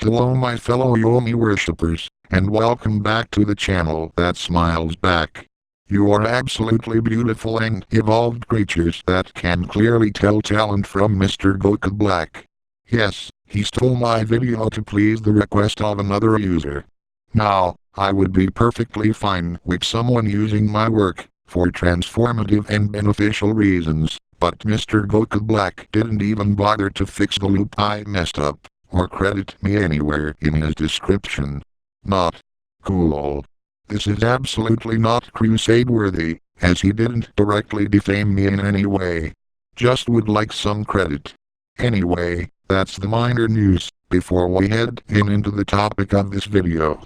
Hello my fellow Yomi worshippers, and welcome back to the channel that smiles back. You are absolutely beautiful and evolved creatures that can clearly tell talent from Mr. Goku Black. Yes, he stole my video to please the request of another user. Now, I would be perfectly fine with someone using my work for transformative and beneficial reasons, but Mr. Goku Black didn't even bother to fix the loop I messed up, or credit me anywhere in his description. Not cool. This is absolutely not crusade-worthy, as he didn't directly defame me in any way. Just would like some credit. Anyway, that's the minor news, before we head into the topic of this video.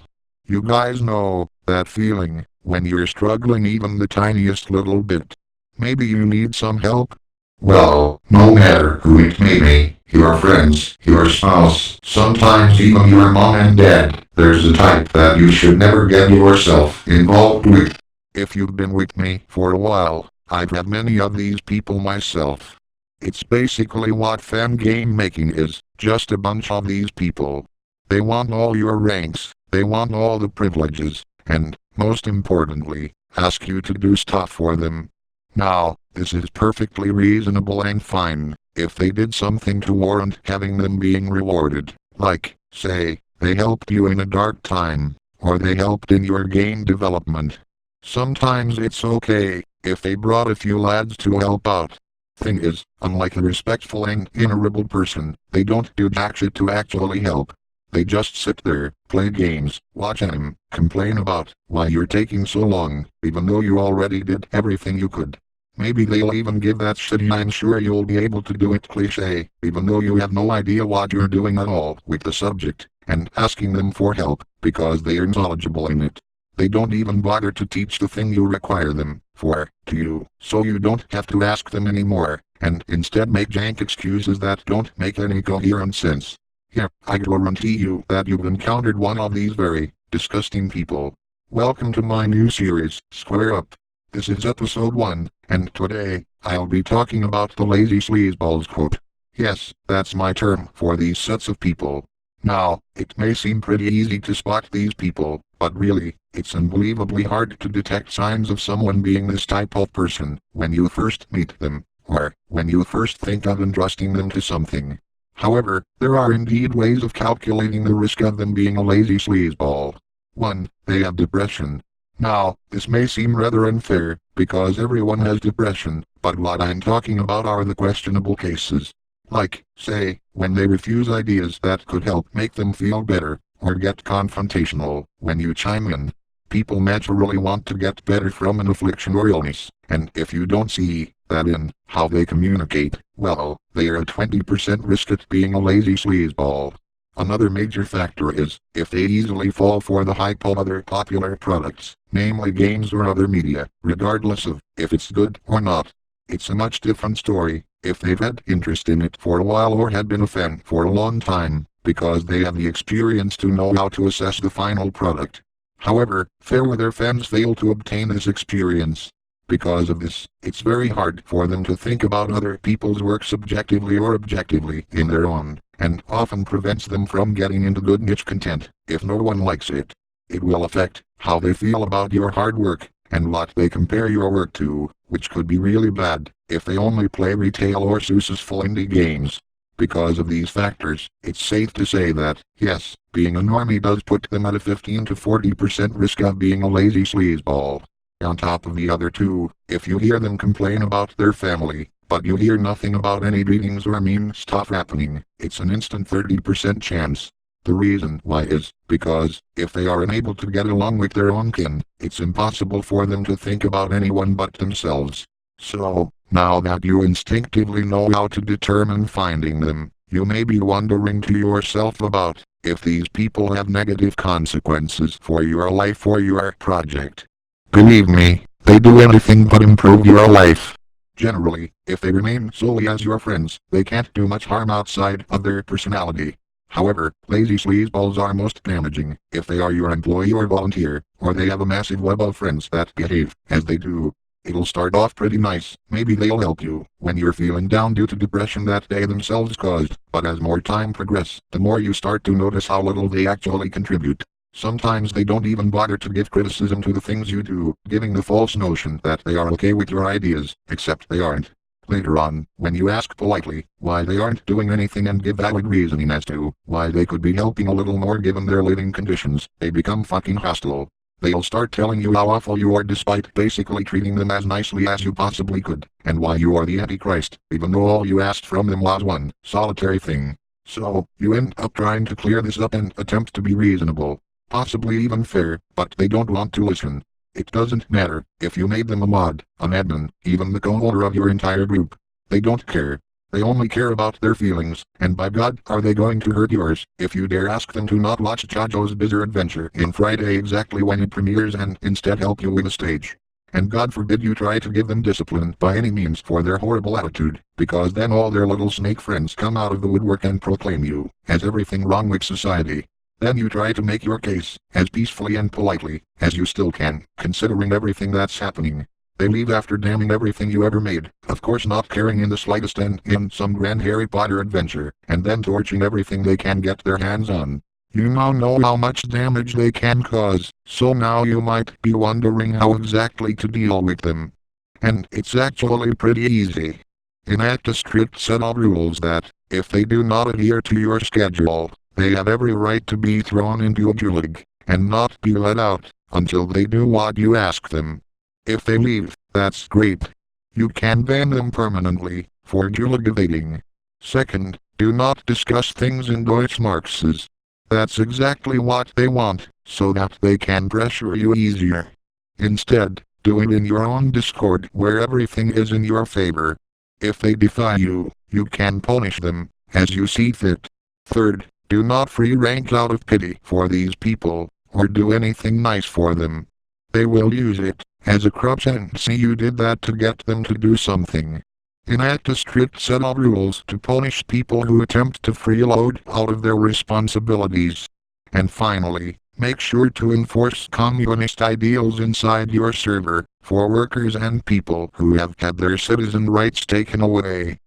You guys know that feeling, when you're struggling even the tiniest little bit. Maybe you need some help? Well, no matter who it may be, your friends, your spouse, sometimes even your mom and dad, there's a type that you should never get yourself involved with. If you've been with me for a while, I've had many of these people myself. It's basically what Fangame Making is, just a bunch of these people. They want all your ranks, they want all the privileges, and, most importantly, ask you to do stuff for them. Now, this is perfectly reasonable and fine, if they did something to warrant having them being rewarded, like, say, they helped you in a dark time, or they helped in your game development. Sometimes it's okay, if they brought a few lads to help out. Thing is, unlike a respectful and honorable person, they don't do jack shit to actually help. They just sit there, play games, watch anime, complain about why you're taking so long, even though you already did everything you could. Maybe they'll even give that shitty "I'm sure you'll be able to do it" cliche, even though you have no idea what you're doing at all with the subject, and asking them for help, because they are knowledgeable in it. They don't even bother to teach the thing you require them for, to you, so you don't have to ask them anymore, and instead make jank excuses that don't make any coherent sense. Yeah, I guarantee you that you've encountered one of these very disgusting people. Welcome to my new series, Square Up. This is episode 1, and today, I'll be talking about the lazy sleazeballs quote. Yes, that's my term for these sets of people. Now, it may seem pretty easy to spot these people, but really, it's unbelievably hard to detect signs of someone being this type of person when you first meet them, or when you first think of entrusting them to something. However, there are indeed ways of calculating the risk of them being a lazy sleazeball. 1. They have depression. Now, this may seem rather unfair, because everyone has depression, but what I'm talking about are the questionable cases. Like, say, when they refuse ideas that could help make them feel better, or get confrontational when you chime in. People naturally want to get better from an affliction or illness, and if you don't see that in how they communicate, well, they are a 20% risk at being a lazy sleazeball. Another major factor is, if they easily fall for the hype of other popular products, namely games or other media, regardless of if it's good or not. It's a much different story if they've had interest in it for a while or had been a fan for a long time, because they have the experience to know how to assess the final product. However, fair weather fans fail to obtain this experience. Because of this, it's very hard for them to think about other people's work subjectively or objectively in their own, and often prevents them from getting into good niche content. If no one likes it, it will affect how they feel about your hard work, and what they compare your work to, which could be really bad if they only play retail or successful indie games. Because of these factors, it's safe to say that, yes, being a normie does put them at a 15 to 40% risk of being a lazy sleazeball. On top of the other two, if you hear them complain about their family, but you hear nothing about any beatings or mean stuff happening, it's an instant 30% chance. The reason why is, because, if they are unable to get along with their own kin, it's impossible for them to think about anyone but themselves. So, now that you instinctively know how to determine finding them, you may be wondering to yourself about if these people have negative consequences for your life or your project. Believe me, they do anything but improve your life. Generally, if they remain solely as your friends, they can't do much harm outside of their personality. However, lazy sleazeballs are most damaging if they are your employee or volunteer, or they have a massive web of friends that behave as they do. It'll start off pretty nice. Maybe they'll help you when you're feeling down due to depression that they themselves caused. But as more time progresses, the more you start to notice how little they actually contribute. Sometimes they don't even bother to give criticism to the things you do, giving the false notion that they are okay with your ideas, except they aren't. Later on, when you ask politely why they aren't doing anything and give valid reasoning as to why they could be helping a little more given their living conditions, they become fucking hostile. They'll start telling you how awful you are despite basically treating them as nicely as you possibly could, and why you are the Antichrist, even though all you asked from them was one solitary thing. So, you end up trying to clear this up and attempt to be reasonable, possibly even fair, but they don't want to listen. It doesn't matter if you made them a mod, an admin, even the co-owner of your entire group. They don't care. They only care about their feelings, and by God are they going to hurt yours if you dare ask them to not watch JoJo's Bizarre Adventure in Friday exactly when it premieres and instead help you with a stage. And God forbid you try to give them discipline by any means for their horrible attitude, because then all their little snake friends come out of the woodwork and proclaim you as everything wrong with society. Then you try to make your case, as peacefully and politely as you still can, considering everything that's happening. They leave after damning everything you ever made, of course not caring in the slightest and in some grand Harry Potter adventure, and then torching everything they can get their hands on. You now know how much damage they can cause, so now you might be wondering how exactly to deal with them. And it's actually pretty easy. Enact a strict set of rules that, if they do not adhere to your schedule, they have every right to be thrown into a gulag, and not be let out, until they do what you ask them. If they leave, that's great. You can ban them permanently, for gulag evading. Second, do not discuss things in Deutschmarxes. That's exactly what they want, so that they can pressure you easier. Instead, do it in your own Discord where everything is in your favor. If they defy you, you can punish them, as you see fit. Third, do not free rank out of pity for these people, or do anything nice for them. They will use it as a crutch and see you did that to get them to do something. Enact a strict set of rules to punish people who attempt to freeload out of their responsibilities. And finally, make sure to enforce communist ideals inside your server, for workers and people who have had their citizen rights taken away.